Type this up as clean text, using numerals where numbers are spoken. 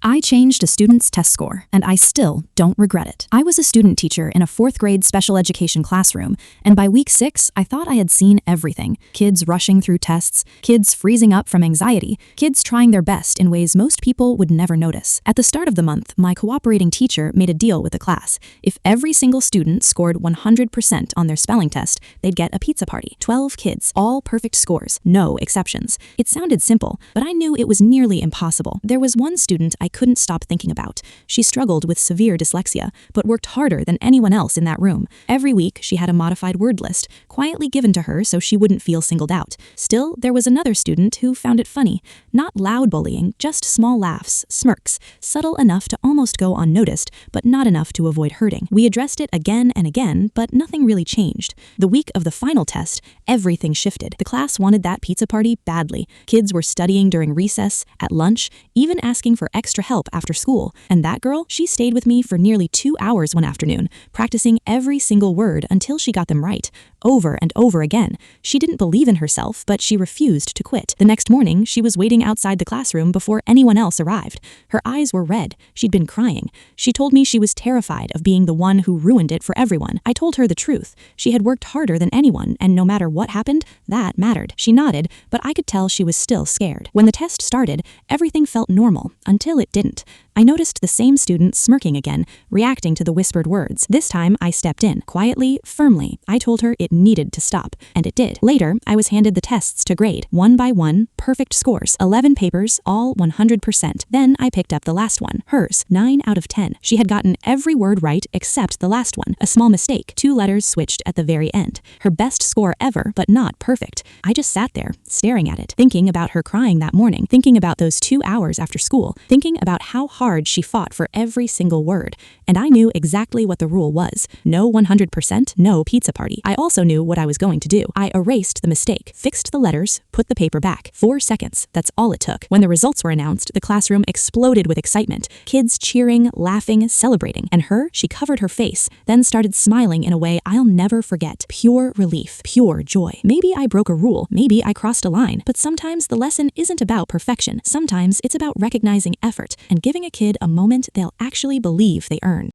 I changed a student's test score, and I still don't regret it. I was a student teacher in a fourth grade special education classroom, and by week 6, I thought I had seen everything. Kids rushing through tests, kids freezing up from anxiety, kids trying their best in ways most people would never notice. At the start of the month, my cooperating teacher made a deal with the class. If every single student scored 100% on their spelling test, they'd get a pizza party. 12 kids, all perfect scores, no exceptions. It sounded simple, but I knew it was nearly impossible. There was one student I couldn't stop thinking about. She struggled with severe dyslexia, but worked harder than anyone else in that room. Every week, she had a modified word list, quietly given to her so she wouldn't feel singled out. Still, there was another student who found it funny. Not loud bullying, just small laughs, smirks, subtle enough to almost go unnoticed, but not enough to avoid hurting. We addressed it again and again, but nothing really changed. The week of the final test, everything shifted. The class wanted that pizza party badly. Kids were studying during recess, at lunch, even asking for extra help after school. And that girl, she stayed with me for nearly 2 hours one afternoon, practicing every single word until she got them right, over and over again. She didn't believe in herself, but she refused to quit. The next morning, she was waiting outside the classroom before anyone else arrived. Her eyes were red. She'd been crying. She told me she was terrified of being the one who ruined it for everyone. I told her the truth. She had worked harder than anyone, and no matter what happened, that mattered. She nodded, but I could tell she was still scared. When the test started, everything felt normal, until it didn't. I noticed the same student smirking again, reacting to the whispered words. This time, I stepped in. Quietly, firmly, I told her it needed to stop, and it did. Later, I was handed the tests to grade. One by one, perfect scores. 11 papers, all 100%. Then I picked up the last one. Hers, 9 out of 10. She had gotten every word right except the last one. A small mistake. 2 letters switched at the very end. Her best score ever, but not perfect. I just sat there, staring at it, thinking about her crying that morning, thinking about those 2 hours after school, thinking about how hard she fought for every single word. And I knew exactly what the rule was. No 100%, no pizza party. I also knew what I was going to do. I erased the mistake, fixed the letters, put the paper back. 4 seconds, that's all it took. When the results were announced, the classroom exploded with excitement. Kids cheering, laughing, celebrating. And her, she covered her face, then started smiling in a way I'll never forget. Pure relief, pure joy. Maybe I broke a rule, maybe I crossed a line, but sometimes the lesson isn't about perfection. Sometimes it's about recognizing effort and giving a kid a moment they'll actually believe they earned.